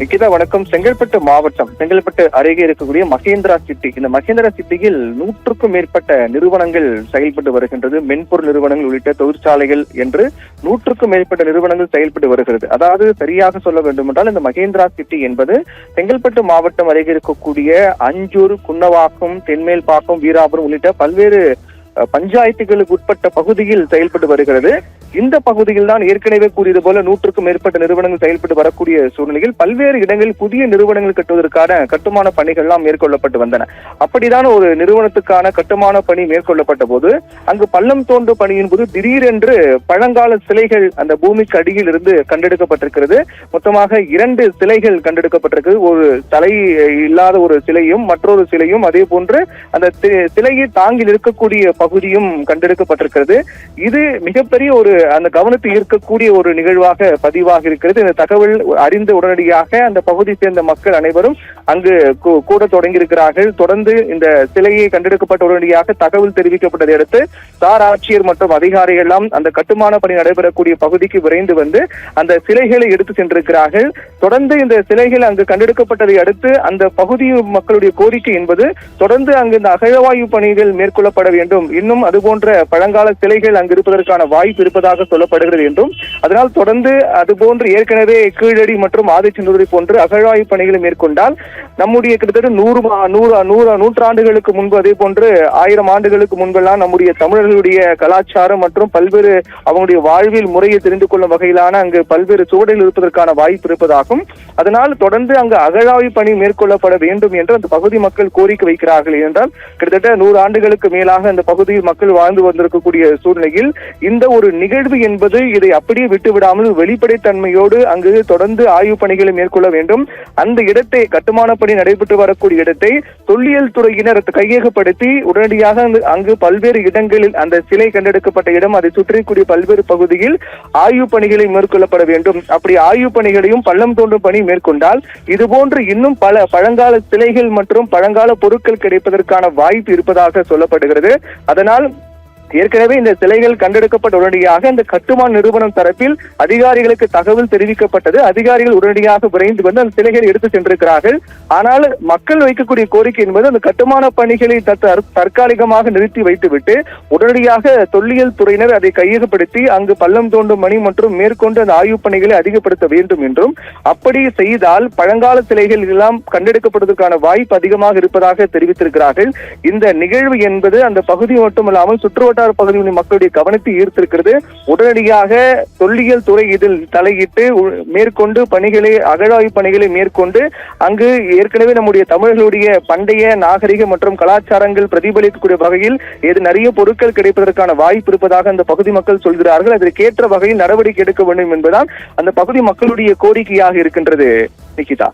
நிக்கிதா வணக்கம். செங்கல்பட்டு மாவட்டம் செங்கல்பட்டு அருகே இருக்கக்கூடிய மகேந்திரா சிட்டி. இந்த மகேந்திரா சிட்டியில் 100க்கும் மேற்பட்ட நிறுவனங்கள் செயல்பட்டு வருகின்றது. மென்பொருள் நிறுவனங்கள் உள்ளிட்ட தொழிற்சாலைகள் என்று 100க்கும் மேற்பட்ட நிறுவனங்கள் செயல்பட்டு வருகிறது. அதாவது சரியாக சொல்ல வேண்டும் என்றால் இந்த மகேந்திரா சிட்டி என்பது செங்கல்பட்டு மாவட்டம் அருகே இருக்கக்கூடிய அஞ்சூர், குன்னவாக்கம், தென்மேல்பாக்கம், வீராபுரம் உள்ளிட்ட பல்வேறு பஞ்சாயத்துகளுக்கு உட்பட்ட பகுதியில் செயல்பட்டு வருகிறது. இந்த பகுதியில் தான் ஏற்கனவே கூறியது போல 100க்கும் மேற்பட்ட நிறுவனங்கள் செயல்பட்டு வரக்கூடிய சூழ்நிலையில் பல்வேறு இடங்களில் புதிய நிறுவனங்கள் கட்டுவதற்கான கட்டுமான பணிகள் எல்லாம் மேற்கொள்ளப்பட்டு வந்தன. அப்படிதான் ஒரு நிறுவனத்துக்கான கட்டுமான பணி மேற்கொள்ளப்பட்ட போது அங்கு பள்ளம் தோண்டும் பணியின் போது திடீரென்று பழங்கால சிலைகள் அந்த பூமிக்கு அடியில் இருந்து கண்டெடுக்கப்பட்டிருக்கிறது. மொத்தமாக 2 சிலைகள் கண்டெடுக்கப்பட்டிருக்கிறது. ஒரு தலை இல்லாத ஒரு சிலையும் மற்றொரு சிலையும், அதே போன்று அந்த சிலையை தாங்கி நிற்கக்கூடிய பகுதியும் கண்டெடுக்கப்பட்டிருக்கிறது. இது மிகப்பெரிய ஒரு அந்த கவனத்தை ஈர்க்கக்கூடிய ஒரு நிகழ்வாக பதிவாக இருக்கிறது. இந்த தகவல் அறிந்த உடனடியாக அந்த பகுதியை சேர்ந்த மக்கள் அனைவரும் அங்கு கூட தொடங்கி இருக்கிறார்கள். தொடர்ந்து இந்த சிலையை கண்டெடுக்கப்பட்ட உடனடியாக தகவல் தெரிவிக்கப்பட்டதை அடுத்து சார் ஆட்சியர் மற்றும் அதிகாரிகள் எல்லாம் அந்த கட்டுமான பணி நடைபெறக்கூடிய பகுதிக்கு விரைந்து வந்து அந்த சிலைகளை எடுத்து சென்றிருக்கிறார்கள். தொடர்ந்து இந்த சிலைகள் அங்கு கண்டெடுக்கப்பட்டதை அடுத்து அந்த பகுதி மக்களுடைய கோரிக்கை என்பது தொடர்ந்து அங்கு இந்த அகழவாயு பணிகள் மேற்கொள்ளப்பட வேண்டும், இன்னும் அதுபோன்ற பழங்கால சிலைகள் அங்கு இருப்பதற்கான வாய்ப்பு இருப்பதாக சொல்லப்படுகிறது என்றும், அதனால் தொடர்ந்து அதுபோன்று ஏற்கனவே கீழடி மற்றும் ஆதிச்சநல்லூரை போன்று அகழாய்வு பணிகளை மேற்கொண்டால் நம்முடைய கிட்டத்தட்ட 100 நூற்றாண்டுகளுக்கு முன்பு, அதே போன்று 1000 ஆண்டுகளுக்கு முன்பெல்லாம் நம்முடைய தமிழர்களுடைய கலாச்சாரம் மற்றும் பல்வேறு அவங்களுடைய வாழ்வில் முறையை தெரிந்து கொள்ளும் வகையிலான அங்கு பல்வேறு சுவடுகள் இருப்பதற்கான வாய்ப்பு இருப்பதாகும். அதனால் தொடர்ந்து அங்கு அகழாய்வு பணி மேற்கொள்ளப்பட வேண்டும் என்று அந்த பகுதி மக்கள் கோரிக்கை வைக்கிறார்கள். என்றால் கிட்டத்தட்ட 100 ஆண்டுகளுக்கு மேலாக அந்த பகுதியில் மக்கள் வாழ்ந்து வந்திருக்கக்கூடிய சூழ்நிலையில் இந்த ஒரு நிகழ்வு என்பது இதை அப்படியே விட்டுவிடாமல் வெளிப்படைத்தன்மையோடு அங்கு தொடர்ந்து ஆய்வு பணிகளை மேற்கொள்ள வேண்டும். அந்த இடத்தை, கட்டுமான பணி நடைபெற்று வரக்கூடிய இடத்தை தொல்லியல் துறையினர் கையகப்படுத்தி உடனடியாக அங்கு பல்வேறு இடங்களில் அந்த சிலை கண்டெடுக்கப்பட்ட இடம், அதை சுற்றிக்கூடிய பல்வேறு பகுதியில் ஆய்வு பணிகளை மேற்கொள்ளப்பட வேண்டும். அப்படி ஆய்வு பணிகளையும் பள்ளம் தோண்டும் பணி மேற்கொண்டால் இதுபோன்று இன்னும் பல பழங்கால சிலைகள் மற்றும் பழங்கால பொருட்கள் கிடைப்பதற்கான வாய்ப்பு இருப்பதாக சொல்லப்படுகிறது. அதனால் ஏற்கனவே இந்த சிலைகள் கண்டெடுக்கப்பட்ட உடனடியாக இந்த கட்டுமான நிறுவனம் தரப்பில் அதிகாரிகளுக்கு தகவல் தெரிவிக்கப்பட்டது. அதிகாரிகள் உடனடியாக விரைந்து வந்து அந்த சிலைகளை எடுத்து சென்றிருக்கிறார்கள். ஆனால் மக்கள் வைக்கக்கூடிய கோரிக்கை என்பது அந்த கட்டுமான பணிகளை தற்காலிகமாக நிறுத்தி வைத்துவிட்டு உடனடியாக தொல்லியல் துறையினர் அதை கையகப்படுத்தி அங்கு பள்ளம் தோண்டும் பணி மற்றும் மேற்கொண்டு அந்த ஆய்வு பணிகளை அதிகப்படுத்த வேண்டும் என்றும், அப்படி செய்தால் பழங்கால சிலைகள் எல்லாம் கண்டெடுக்கப்படுவதற்கான வாய்ப்பு அதிகமாக இருப்பதாக தெரிவித்திருக்கிறார்கள். இந்த நிகழ்வு என்பது அந்த பகுதி மட்டுமல்லாமல் சுற்றுவட்டார பகுதியின் மக்களுடைய கவனத்தை ஈர்த்திருக்கிறது. உடனடியாக தொல்லியல் துறை இதில் தலையிட்டு மேற்கொண்டு பணிகளை, அகழாய்வு பணிகளை மேற்கொண்டு அங்கு ஏற்கனவே நம்முடைய தமிழர்களுடைய பண்டைய நாகரிக மற்றும் கலாச்சாரங்கள் பிரதிபலிக்கக்கூடிய வகையில் நிறைய பொருட்கள் கிடைப்பதற்கான வாய்ப்பு இருப்பதாக அந்த பகுதி மக்கள் சொல்கிறார்கள். அதற்கேற்ற வகையில் நடவடிக்கை எடுக்க வேண்டும் என்பதுதான் அந்த பகுதி மக்களுடைய கோரிக்கையாக இருக்கின்றது. நிக்கிதா.